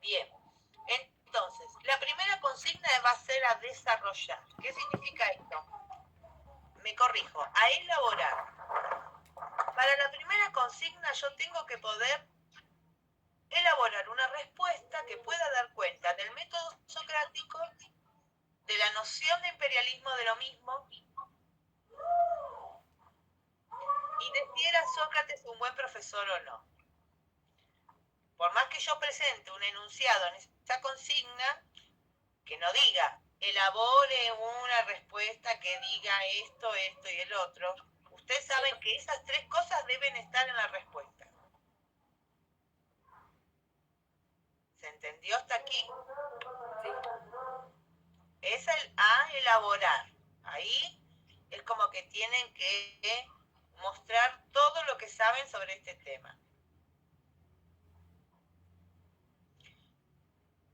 Bien. Entonces, la primera consigna va a ser a desarrollar. ¿Qué significa esto? Me corrijo, a elaborar. Para la primera consigna yo tengo que poder elaborar una respuesta que pueda dar cuenta del método socrático, de la noción de imperialismo de lo mismo, y de si era Sócrates un buen profesor o no. Por más que yo presente un enunciado en esta consigna, que no diga, elabore una respuesta que diga esto, esto y el otro, ustedes saben que esas tres cosas deben estar en la respuesta. ¿Se entendió hasta aquí? Sí. Es el a elaborar. Ahí es como que tienen que mostrar todo lo que saben sobre este tema.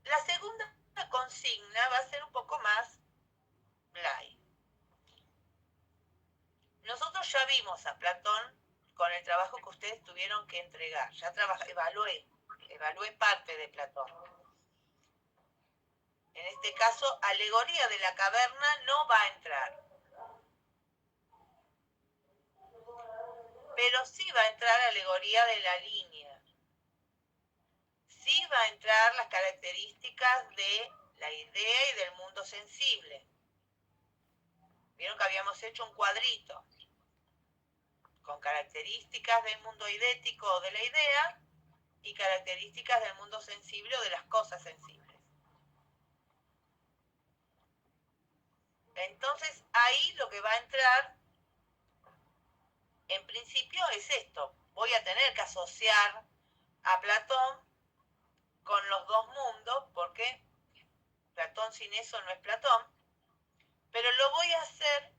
La segunda consigna va a ser un poco más light. Nosotros ya vimos a Platón con el trabajo que ustedes tuvieron que entregar. Ya evalué parte de Platón. En este caso, alegoría de la caverna no va a entrar. Pero sí va a entrar alegoría de la línea. Sí va a entrar las características de la idea y del mundo sensible. Vieron que habíamos hecho un cuadrito con características del mundo idético o de la idea y características del mundo sensible o de las cosas sensibles. Entonces ahí lo que va a entrar en principio es esto. Voy a tener que asociar a Platón con los dos mundos, porque Platón sin eso no es Platón, pero lo voy a hacer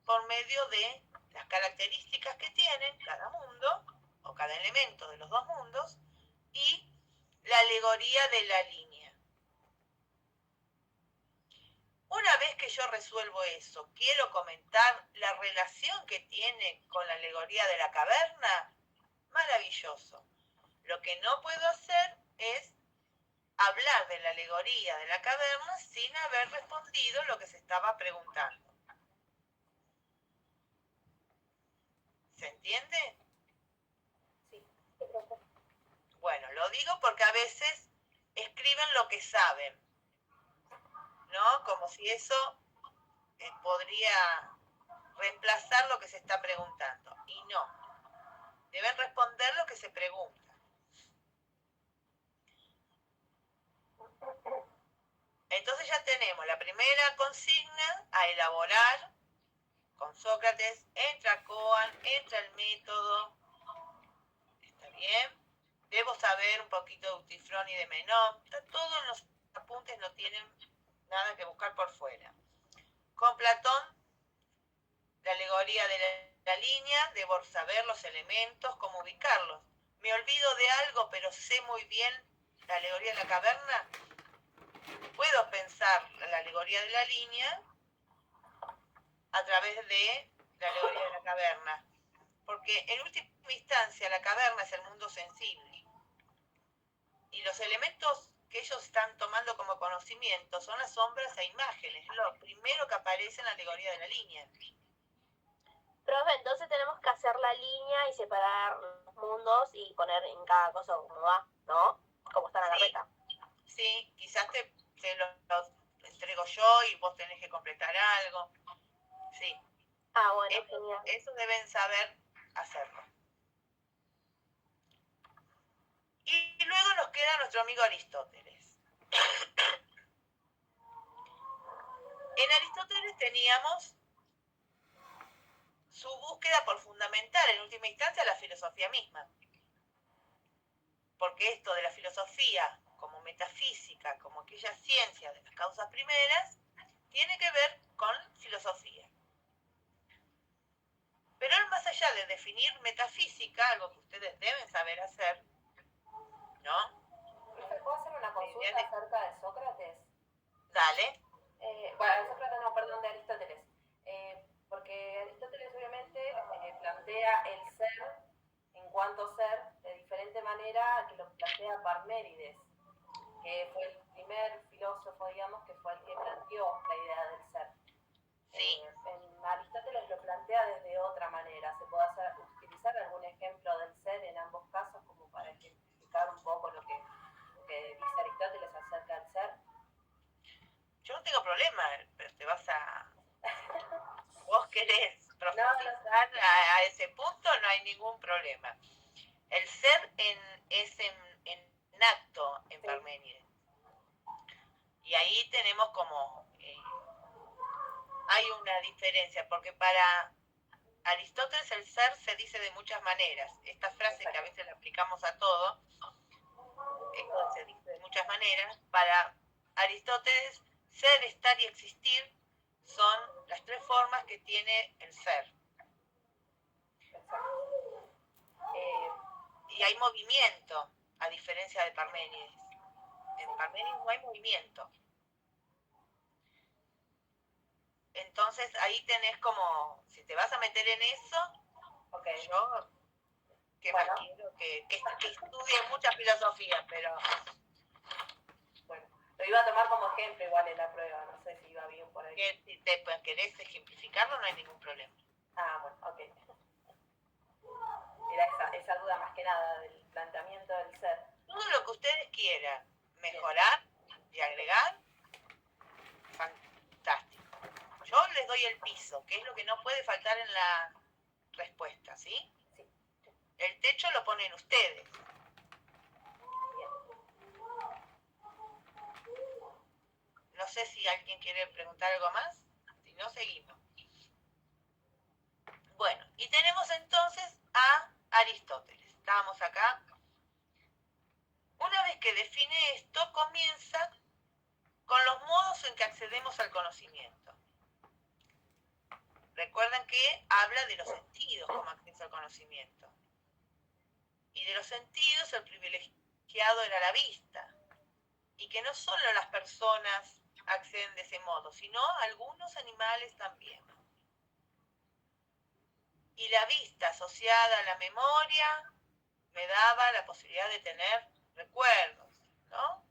por medio de las características que tienen cada mundo o cada elemento de los dos mundos y la alegoría de la línea. Una vez que yo resuelvo eso, quiero comentar la relación que tiene con la alegoría de la caverna. Maravilloso. Lo que no puedo hacer es hablar de la alegoría de la caverna sin haber respondido lo que se estaba preguntando. ¿Se entiende? Sí. Bueno, lo digo porque a veces escriben lo que saben, ¿no? Como si eso podría reemplazar lo que se está preguntando. Y no. Deben responder lo que se pregunta. Entonces ya tenemos la primera consigna a elaborar con Sócrates, entra Coan, entra el método, ¿está bien? Debo saber un poquito de Eutifrón y de Menón, todo en los apuntes, no tienen nada que buscar por fuera. Con Platón, la alegoría de la línea, debo saber los elementos, cómo ubicarlos. Me olvido de algo, pero sé muy bien la alegoría de la caverna. Puedo pensar la alegoría de la línea a través de la alegoría de la caverna, porque en última instancia la caverna es el mundo sensible y los elementos que ellos están tomando como conocimiento son las sombras e imágenes, lo primero que aparece en la alegoría de la línea. Profe, entonces tenemos que hacer la línea y separar los mundos y poner en cada cosa como va, ¿no? Como está en la carpeta. Sí, quizás te los entrego yo y vos tenés que completar algo. Sí. Ah, bueno, genial. Eso deben saber hacerlo. Y luego nos queda nuestro amigo Aristóteles. En Aristóteles teníamos su búsqueda por fundamentar en última instancia la filosofía misma. Porque esto de la filosofía como metafísica, como aquella ciencia de las causas primeras, tiene que ver con filosofía. Pero más allá de definir metafísica, algo que ustedes deben saber hacer, ¿no? ¿Puedo hacer una consulta acerca de Sócrates? Dale. Bueno, Sócrates no, perdón, de Aristóteles. Porque Aristóteles obviamente plantea el ser en cuanto ser de diferente manera que lo plantea Parménides. que fue el primer filósofo, digamos, que fue el que planteó la idea del ser. Sí. En Aristóteles lo plantea desde otra manera. ¿Se puede utilizar algún ejemplo del ser en ambos casos como para ejemplificar un poco lo que dice Aristóteles acerca del ser? Yo no tengo problema, pero te vas a... ¿Vos querés profundizar a ese punto? No hay ningún problema. El ser es en acto en Parménides. Y ahí tenemos como... hay una diferencia, porque para Aristóteles el ser se dice de muchas maneras. Esta frase que a veces la aplicamos a todo, esto se dice de muchas maneras. Para Aristóteles, ser, estar y existir son las tres formas que tiene el ser. Y hay movimiento, a diferencia de Parménides. En Parménides no hay movimiento. Entonces ahí tenés como, si te vas a meter en eso, yo que más quiero que estudie mucha filosofía, pero... Bueno, lo iba a tomar como ejemplo igual en la prueba, no sé si iba bien por ahí. Que si te querés ejemplificarlo no hay ningún problema. Ah, bueno, ok. Era esa duda más que nada del planteamiento del ser. Todo lo que ustedes quieran mejorar y agregar, fantástico. Yo les doy el piso, que es lo que no puede faltar en la respuesta, ¿sí? Sí. El techo lo ponen ustedes. Bien. No sé si alguien quiere preguntar algo más. Si no, seguimos. Bueno, y tenemos entonces a Aristóteles. Estábamos acá. Una vez que define esto, comienza con los modos en que accedemos al conocimiento. Recuerden que habla de los sentidos como acceso al conocimiento. Y de los sentidos el privilegiado era la vista. Y que no solo las personas acceden de ese modo, sino algunos animales también. Y la vista asociada a la memoria me daba la posibilidad de tener recuerdos, ¿no?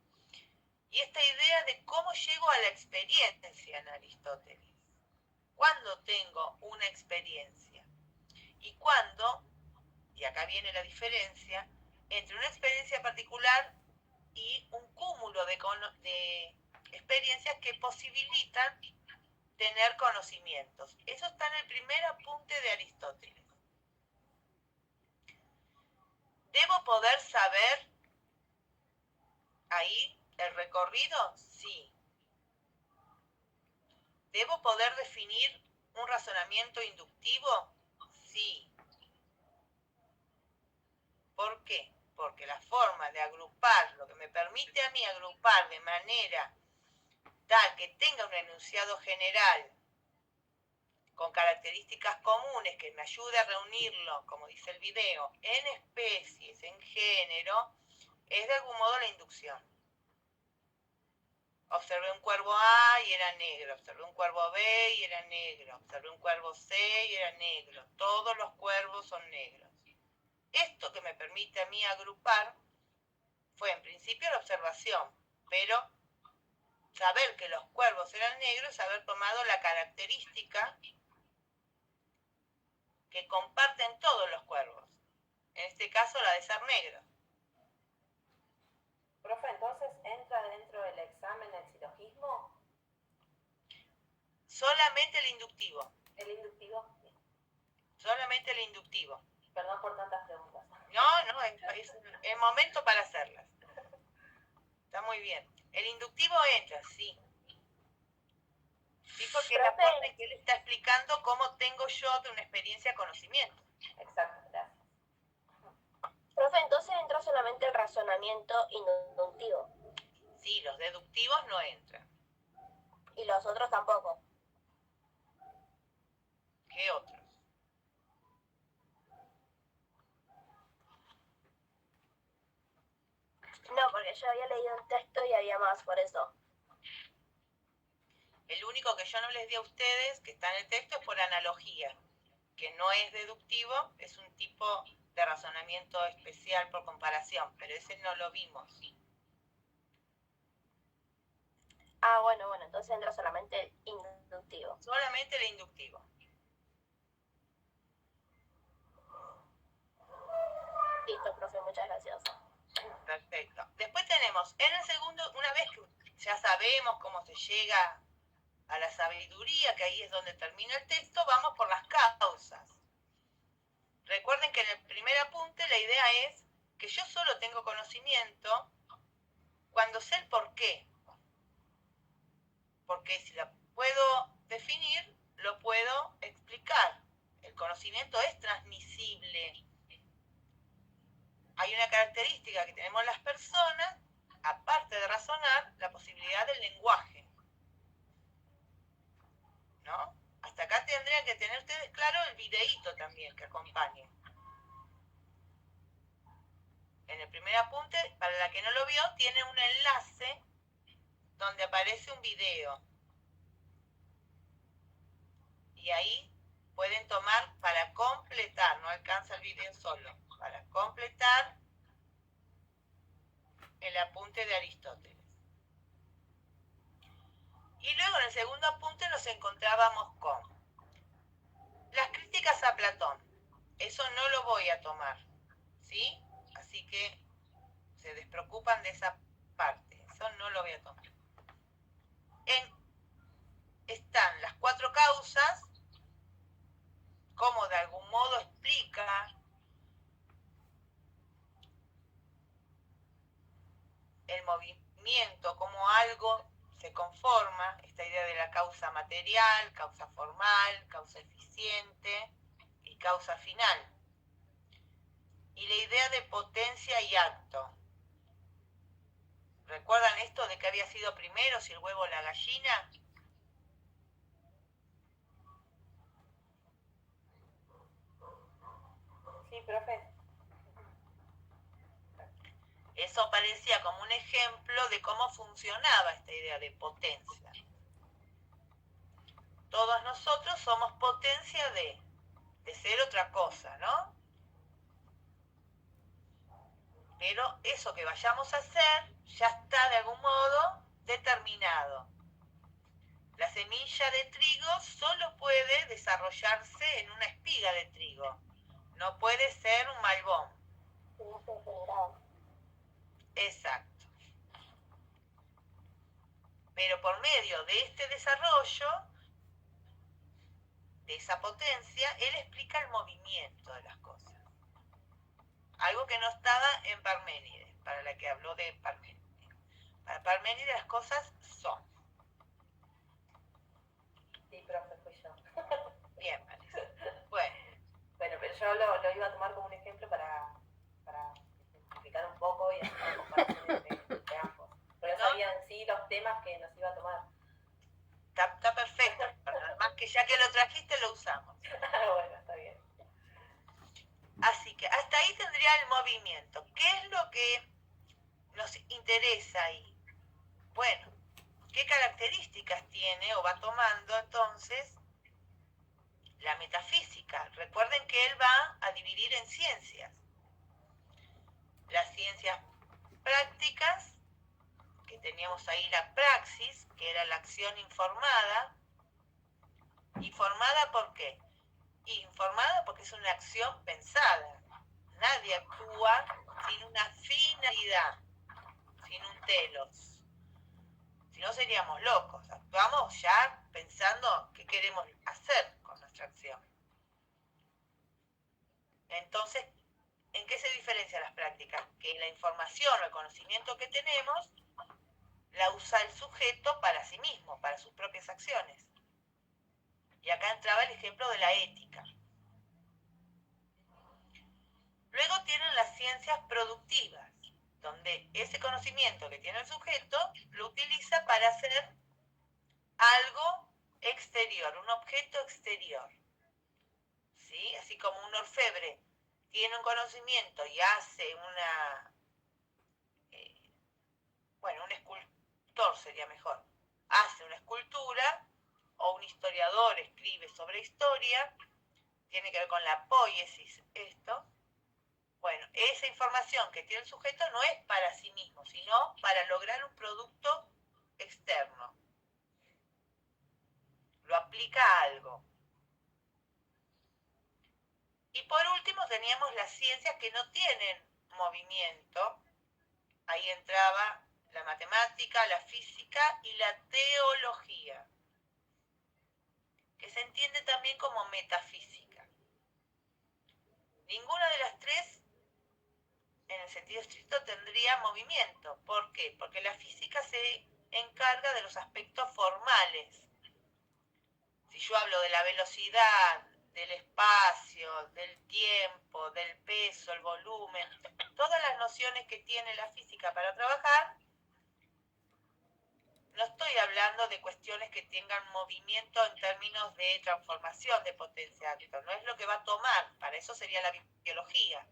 Y esta idea de cómo llego a la experiencia en Aristóteles. ¿Cuándo tengo una experiencia? Y cuándo, y acá viene la diferencia, entre una experiencia particular y un cúmulo de experiencias que posibilitan tener conocimientos. Eso está en el primer apunte de Aristóteles. ¿Debo poder saber ahí el recorrido? Sí. ¿Debo poder definir un razonamiento inductivo? Sí. ¿Por qué? Porque la forma de agrupar, lo que me permite a mí agrupar de manera tal que tenga un enunciado general con características comunes que me ayude a reunirlo, como dice el video, en especies, en género, es de algún modo la inducción. Observé un cuervo A y era negro, observé un cuervo B y era negro, observé un cuervo C y era negro. Todos los cuervos son negros. Esto que me permite a mí agrupar fue en principio la observación, pero saber que los cuervos eran negros es haber tomado la característica que comparten todos los cuervos. En este caso la de ser negro. Profe, entonces entra dentro del examen el silogismo. Solamente el inductivo. ¿El inductivo? Solamente el inductivo. Perdón por tantas preguntas. No, es el momento para hacerlas. Está muy bien. El inductivo entra, sí. Sí, porque es la forma en que él está explicando cómo tengo yo de una experiencia conocimiento. Exacto, gracias. Profe, entonces entra solamente el razonamiento inductivo. Sí, los deductivos no entran. Y los otros tampoco. ¿Qué otros? No, porque yo había leído un texto y había más, por eso. El único que yo no les di a ustedes, que está en el texto, es por analogía, que no es deductivo, es un tipo de razonamiento especial por comparación, pero ese no lo vimos. Bueno, entonces entra solamente el inductivo. Solamente el inductivo. Listo, profe, muchas gracias. Perfecto. Después tenemos, en el segundo, una vez que ya sabemos cómo se llega a la sabiduría, que ahí es donde termina el texto, vamos por las causas. Recuerden que en el primer apunte la idea es que yo solo tengo conocimiento cuando sé el por qué. Porque si la puedo definir, lo puedo explicar. El conocimiento es transmisible. Hay una característica que tenemos las personas, aparte de razonar, la posibilidad del lenguaje. ¿No? Hasta acá tendrían que tener ustedes claro el videíto también que acompañe. En el primer apunte, para la que no lo vio, tiene un enlace donde aparece un video. Y ahí pueden tomar para completar, no alcanza el video solo, para completar el apunte de Aristóteles. Y luego en el segundo apunte nos encontrábamos con las críticas a Platón. Eso no lo voy a tomar, ¿sí? Así que se despreocupan de esa parte. Eso no lo voy a tomar. Están las 4 causas, cómo de algún modo explica el movimiento, cómo algo se conforma, esta idea de la causa material, causa formal, causa eficiente y causa final. Y la idea de potencia y acto. ¿Recuerdan esto de que había sido primero, si el huevo o la gallina? Sí, profe. Eso parecía como un ejemplo de cómo funcionaba esta idea de potencia. Todos nosotros somos potencia de ser otra cosa, ¿no? Pero eso que vayamos a hacer ya está de algún modo determinado. La semilla de trigo solo puede desarrollarse en una espiga de trigo. No puede ser un malbón. Exacto. Pero por medio de este desarrollo, de esa potencia, él explica el movimiento de las cosas. Algo que no estaba en Parménides, para la que habló de Parménides. Para Parménides las cosas son. Sí, profe, fui yo. Bien, Vanessa. Bueno, Pero yo lo iba a tomar como un ejemplo para simplificar un poco y hacer una comparación entre ambos. Pero no sabía en sí los temas que nos iba a tomar. está perfecto. Además que ya que lo trajiste, lo usamos. Bueno, está bien. Así que hasta ahí tendría el movimiento. ¿Qué es lo que nos interesa ahí? Bueno, ¿qué características tiene o va tomando entonces la metafísica? Recuerden que él va a dividir en ciencias. Las ciencias prácticas, que teníamos ahí la praxis, que era la acción informada. ¿Informada por qué? Informada porque es una acción pensada. Nadie actúa sin una finalidad, sin un telos. Si no seríamos locos. Actuamos ya pensando qué queremos hacer con nuestra acción. Entonces, ¿en qué se diferencian las prácticas? Que la información o el conocimiento que tenemos la usa el sujeto para sí mismo, para sus propias acciones. Y acá entraba el ejemplo de la ética. Luego tienen las ciencias productivas, donde ese conocimiento que tiene el sujeto lo utiliza para hacer algo exterior, un objeto exterior. ¿Sí? Así como un orfebre tiene un conocimiento y hace un escultor sería mejor, hace una escultura, o un historiador escribe sobre historia, tiene que ver con la poiesis esto. Bueno, esa información que tiene el sujeto no es para sí mismo, sino para lograr un producto externo. las ciencias que no tienen movimiento. Ahí entraba la matemática, la física y la teología, que se entiende también como metafísica. Ninguna de las tres, en el sentido estricto, tendría movimiento. ¿Por qué? Porque la física se encarga de los aspectos formales. Si yo hablo de la velocidad, del espacio, del tiempo, del peso, el volumen, todas las nociones que tiene la física para trabajar, no estoy hablando de cuestiones que tengan movimiento en términos de transformación de potencia, no es lo que va a tomar, para eso sería la biología.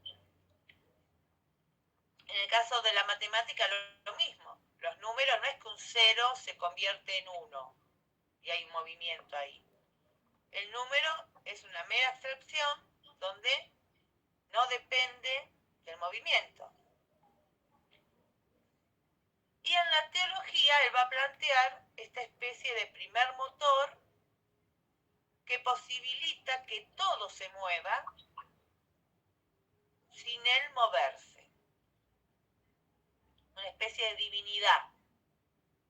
En el caso de la matemática, lo mismo. Los números no es que un 0 se convierte en 1 y hay un movimiento ahí. El número es una mera abstracción donde no depende del movimiento. Y en la teología él va a plantear esta especie de primer motor que posibilita que todo se mueva sin él moverse. Una especie de divinidad,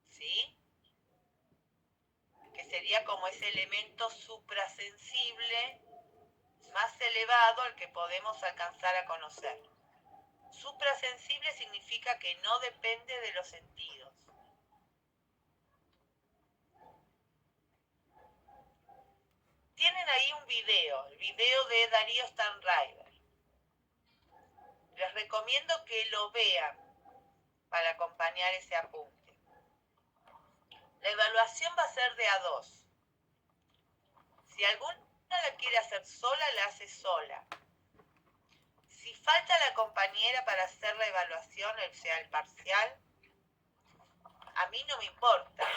¿sí? Que sería como ese elemento suprasensible más elevado al que podemos alcanzar a conocer. Suprasensible significa que no depende de los sentidos. Tienen ahí un video, el video de Darío Stanraiver. Les recomiendo que lo vean para acompañar ese apunte. La evaluación va a ser de a dos. Si alguna la quiere hacer sola, la hace sola. Si falta la compañera para hacer la evaluación, o sea, el parcial, a mí no me importa,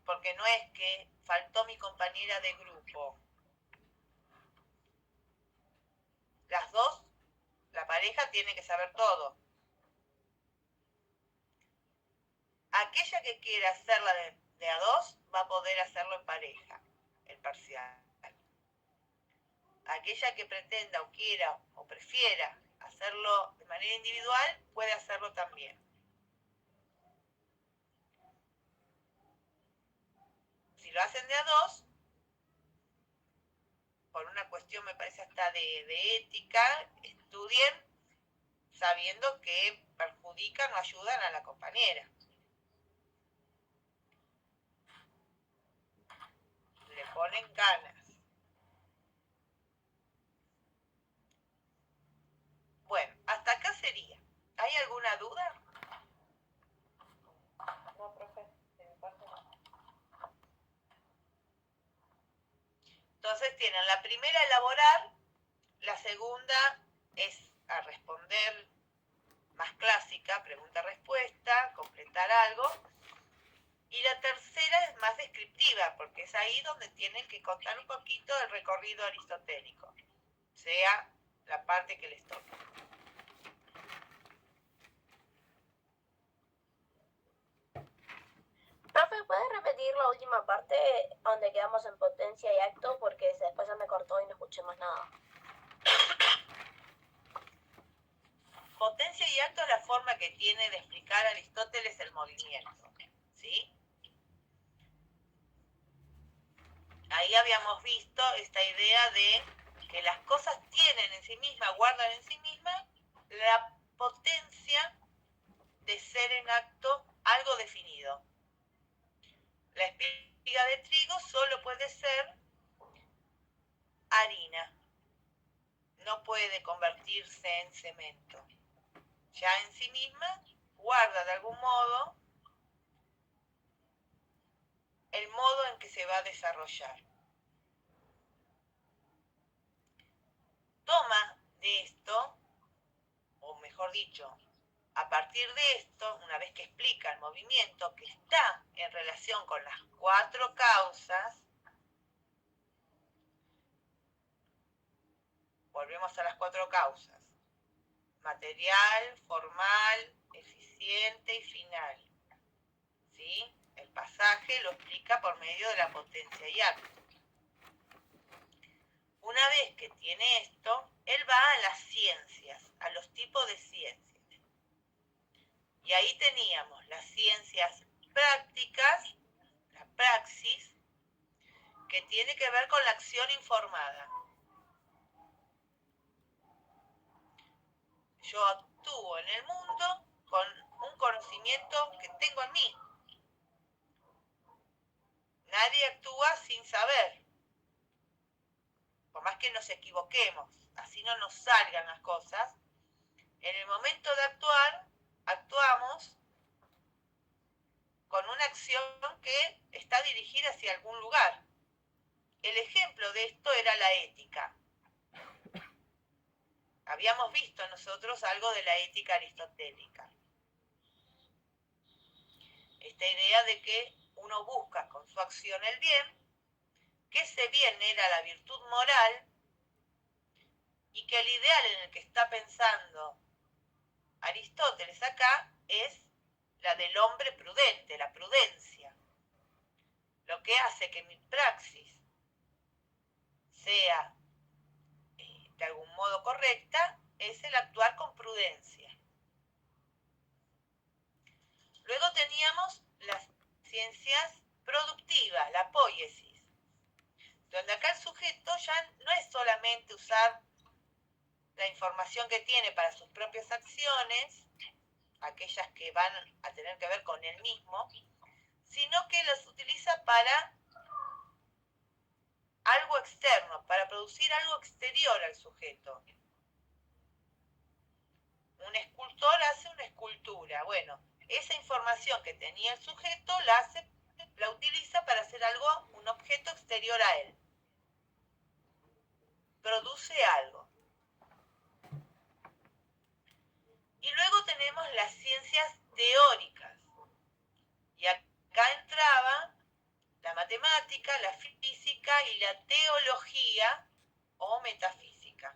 porque no es que faltó mi compañera de grupo. Las dos, la pareja tiene que saber todo. Aquella que quiera hacerla de a dos va a poder hacerlo en pareja, el parcial. Aquella que pretenda o quiera o prefiera hacerlo de manera individual, puede hacerlo también. Si lo hacen de a dos, por una cuestión me parece hasta de ética, estudien sabiendo que perjudican o ayudan a la compañera. Le ponen ganas. Bueno, hasta acá sería. ¿Hay alguna duda? No, profe, de mi parte no. Entonces tienen la primera, elaborar, la segunda es a responder más clásica, pregunta-respuesta, completar algo, y la tercera es más descriptiva, porque es ahí donde tienen que contar un poquito el recorrido aristotélico, sea la parte que les toque. Profe, ¿puedes repetir la última parte donde quedamos en potencia y acto? Porque después ya me cortó y no escuché más nada. Potencia y acto es la forma que tiene de explicar Aristóteles el movimiento, ¿sí? Ahí habíamos visto esta idea de que las cosas tienen en sí mismas, guardan en sí mismas la potencia de ser en acto algo definido. La espiga de trigo solo puede ser harina, no puede convertirse en cemento. Ya en sí misma guarda de algún modo el modo en que se va a desarrollar. Toma de esto, o mejor dicho, a partir de esto, una vez que explica el movimiento que está en relación con las cuatro causas, volvemos a las cuatro causas: material, formal, eficiente y final. ¿Sí? El pasaje lo explica por medio de la potencia y acto. Una vez que tiene esto, él va a las ciencias, a los tipos de ciencias. Y ahí teníamos las ciencias prácticas, la praxis, que tiene que ver con la acción informada. Yo actúo en el mundo con un conocimiento que tengo en mí. Nadie actúa sin saber. Por más que nos equivoquemos, así no nos salgan las cosas, en el momento de actuar, actuamos con una acción que está dirigida hacia algún lugar. El ejemplo de esto era la ética. Habíamos visto nosotros algo de la ética aristotélica. Esta idea de que uno busca con su acción el bien, que ese bien era la virtud moral y que el ideal en el que está pensando Aristóteles acá es la del hombre prudente, la prudencia. Lo que hace que mi praxis sea de algún modo correcta es el actuar con prudencia. Luego teníamos las ciencias productivas, la poiesis, donde acá el sujeto ya no es solamente usar la información que tiene para sus propias acciones, aquellas que van a tener que ver con él mismo, sino que las utiliza para algo externo, para producir algo exterior al sujeto. Un escultor hace una escultura. Bueno, esa información que tenía el sujeto la utiliza para hacer algo, un objeto exterior a él. Produce algo. Y luego tenemos las ciencias teóricas. Y acá entraba la matemática, la física y la teología o metafísica.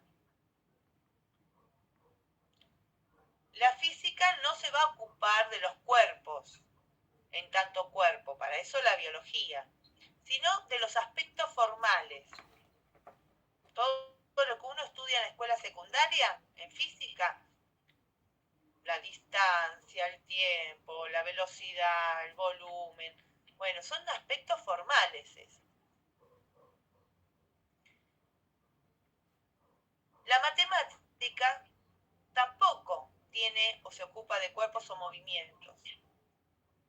La física no se va a ocupar de los cuerpos, en tanto cuerpo, para eso la biología, sino de los aspectos formales. Todo lo que uno estudia en la escuela secundaria, en física, la distancia, el tiempo, la velocidad, el volumen, bueno, son aspectos formales esos. La matemática tampoco tiene o se ocupa de cuerpos o movimientos,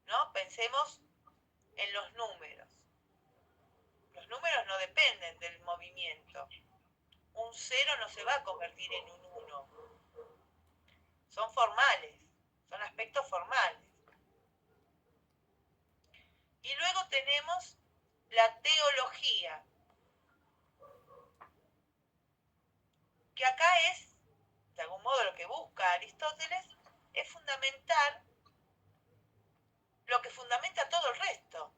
¿no? Pensemos en los números. Los números no dependen del movimiento. Un 0 no se va a convertir en un 1. Son formales, son aspectos formales. Y luego tenemos la teología, que acá es, de algún modo, lo que busca Aristóteles, es fundamentar lo que fundamenta todo el resto.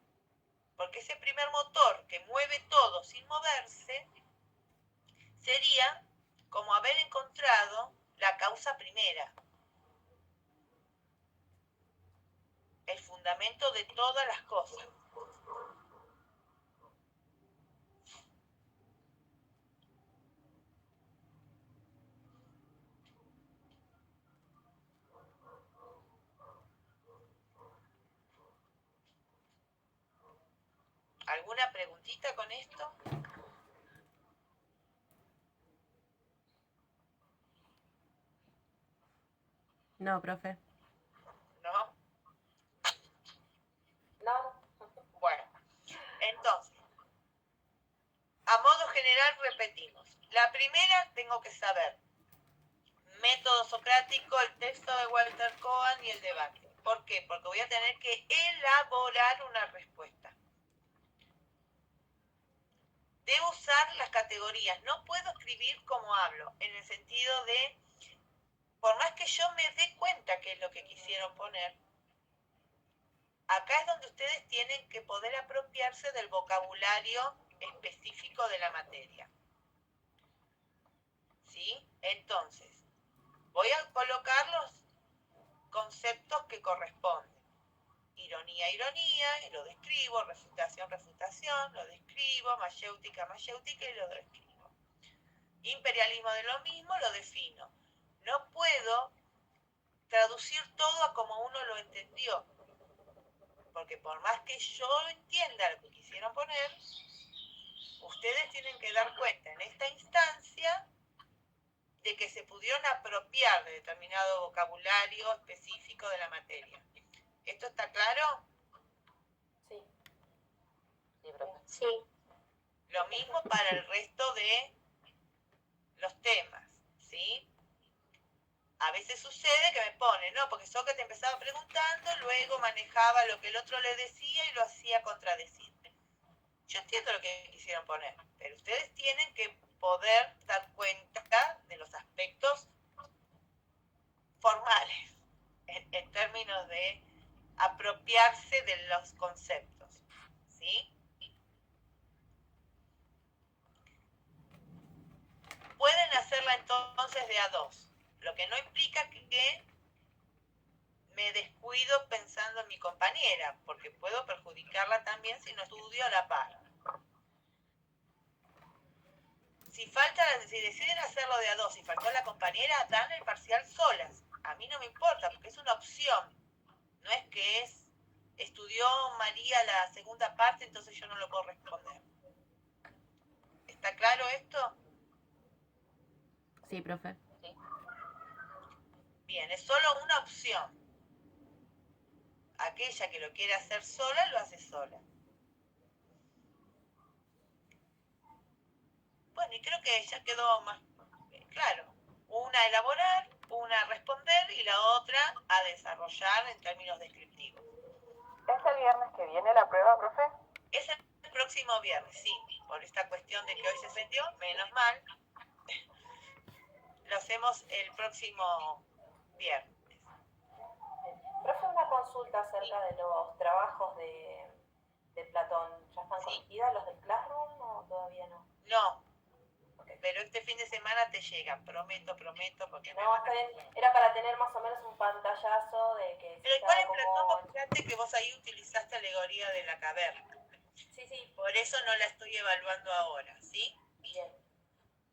Porque ese primer motor que mueve todo sin moverse sería como haber encontrado la causa primera, el fundamento de todas las cosas. ¿Alguna preguntita con esto? No, profe. ¿No? No, Bueno, entonces, a modo general repetimos. La primera tengo que saber método socrático, el texto de Walter Cohen y el debate. ¿Por qué? Porque voy a tener que elaborar una respuesta. Debo usar las categorías. No puedo escribir como hablo, en el sentido de, por más que yo me dé cuenta qué es lo que quisieron poner, acá es donde ustedes tienen que poder apropiarse del vocabulario específico de la materia. ¿Sí? Entonces, voy a colocar los conceptos que corresponden. Ironía, ironía, y lo describo. Refutación, refutación, lo describo. Mayéutica, mayéutica, y lo describo. Imperialismo de lo mismo, lo defino. No puedo traducir todo a como uno lo entendió, porque por más que yo entienda lo que quisieron poner, ustedes tienen que dar cuenta en esta instancia de que se pudieron apropiar de determinado vocabulario específico de la materia. ¿Esto está claro? Sí. Sí, profe. Sí. Lo mismo para el resto de los temas, ¿sí? A veces sucede que me pone, ¿no? Porque Sócrates empezaba preguntando, luego manejaba lo que el otro le decía y lo hacía contradecir. Yo entiendo lo que quisieron poner, pero ustedes tienen que poder dar cuenta de los aspectos formales, en términos de apropiarse de los conceptos, ¿sí? Pueden hacerla entonces de a dos, lo que no implica que me descuido pensando en mi compañera, porque puedo perjudicarla también si no estudio a la par. Si deciden hacerlo de a dos y faltó la compañera, dan el parcial solas. A mí no me importa, porque es una opción. No es que estudió María la segunda parte, entonces yo no lo puedo responder. ¿Está claro esto? Sí, profe. Bien, es solo una opción. Aquella que lo quiere hacer sola, lo hace sola. Bueno, y creo que ya quedó más claro. Una elaborar, una responder y la otra a desarrollar en términos descriptivos. ¿Es el viernes que viene la prueba, profe? Es el próximo viernes, sí. Por esta cuestión de que hoy se vendió, menos mal. Lo hacemos el próximo viernes. Profe, una consulta acerca de los trabajos de Platón. ¿Ya están corregidos los del Classroom o todavía no? No, pero este fin de semana te llegan, prometo, porque no, está bien. Era para tener más o menos un pantallazo de que... Pero igual en Platón, vos fíjate que vos ahí utilizaste alegoría de la caverna. Sí. Por eso no la estoy evaluando ahora, ¿sí? Bien.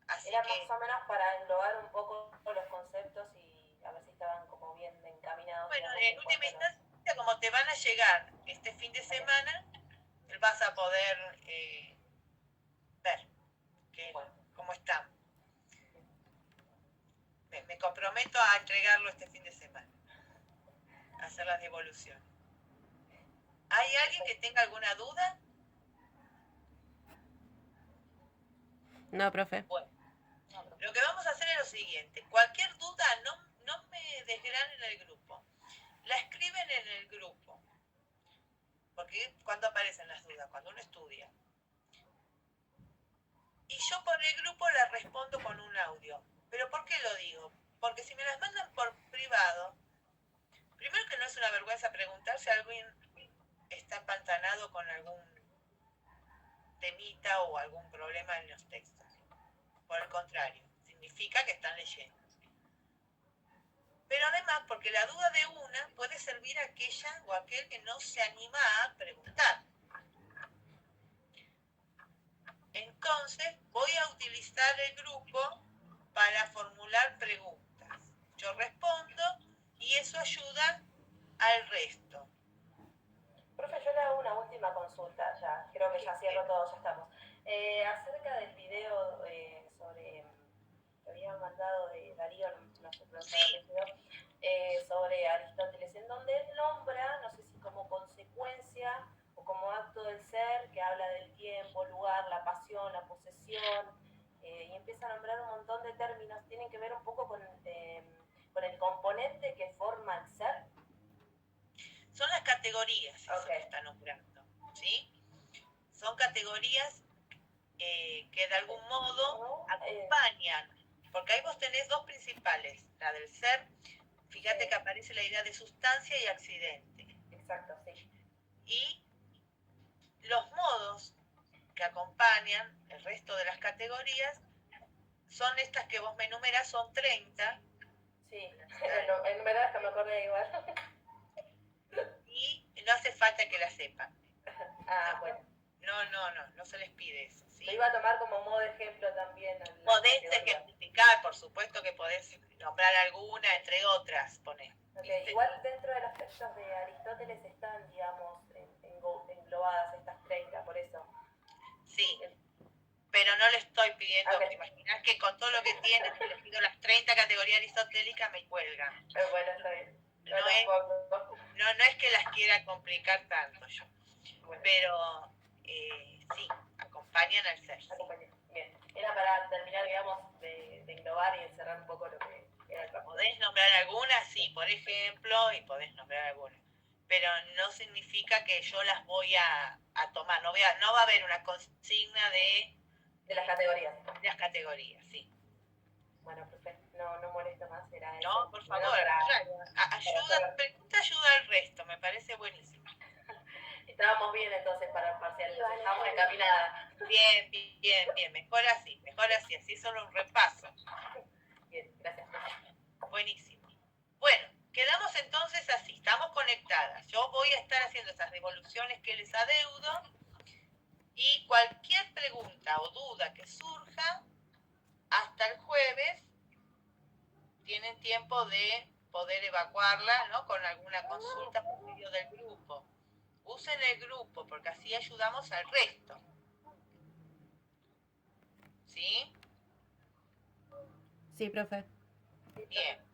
Así era que... más o menos para englobar un poco los conceptos y a ver si estaban como bien encaminados. Bueno, en última instancia, como te van a llegar este fin de semana, vas a poder ver cómo están. Me comprometo a entregarlo este fin de semana, a hacer las devoluciones. ¿Hay alguien que tenga alguna duda? No, profe. Bueno, lo que vamos a hacer es lo siguiente. Cualquier duda, no me desgranen el grupo. La escriben en el grupo. Porque cuando aparecen las dudas, cuando uno estudia. Y yo por el grupo la respondo con un audio. ¿Pero por qué lo digo? Porque si me las mandan por privado, primero que no es una vergüenza preguntar si alguien está empantanado con algún temita o algún problema en los textos. Por el contrario, significa que están leyendo. Pero además, porque la duda de una puede servir a aquella o aquel que no se anima a preguntar. Entonces, voy a utilizar el grupo para formular preguntas. Yo respondo y eso ayuda al resto. Profe, yo le hago una última consulta ya. Creo que ya cierro todo, ya estamos. Acerca del video sobre... que había mandado de Darío, no sé, sobre Aristóteles, en donde él nombra, no sé si como consecuencia o como acto del ser, que habla del tiempo, lugar, la pasión, la posesión, y empieza a nombrar un montón de términos, tienen que ver un poco con el componente que forma el ser. Son las categorías eso que está nombrando, ¿sí? Son categorías que de algún modo acompañan, porque ahí vos tenés dos principales, la del ser, fíjate que aparece la idea de sustancia y accidente. Exacto, sí. Y los modos que acompañan el resto de las categorías son estas que vos me enumerás, son 30. Sí, en verdad es que me acordé igual. Y no hace falta que la sepan. Ah, bueno. No no se les pide eso, ¿sí? Lo iba a tomar como modo de ejemplo también. En la Podés categoría. ejemplificar, por supuesto que podés nombrar alguna, entre otras, poner. Ok, ¿viste? igual dentro de los textos de Aristóteles están, digamos, englobadas estas 30, por eso. Sí, pero no le estoy pidiendo, Ok. te imaginas que con todo lo que tiene, si le pido las 30 categorías aristotélicas, me cuelgan. Bueno, está bien. No es que las quiera complicar tanto yo, Bueno, pero sí, acompañan al ser. Sí. acompañé. Bien. Era para terminar, digamos, de englobar y encerrar un poco lo que era el trabajo. Podés nombrar algunas, sí, por ejemplo, y podés nombrar algunas. Pero no significa que yo las voy a tomar. No va a haber una consigna de De las categorías. las categorías, sí. Bueno, perfecto. No molesto más, era eso. No, por favor, pregunta ayuda al resto, me parece buenísimo. Estábamos bien entonces para el parcial, Sí, vale. estamos encaminadas. Bien, mejor así, así solo un repaso. Bien, gracias. Buenísimo. Bueno, quedamos entonces así, estamos conectadas. Yo voy a estar haciendo esas devoluciones que les adeudo y cualquier pregunta o duda que surja, hasta el jueves tienen tiempo de poder evacuarla, ¿no? Con alguna consulta por medio del grupo. Usen el grupo porque así ayudamos al resto. ¿Sí? Sí, profe. Bien.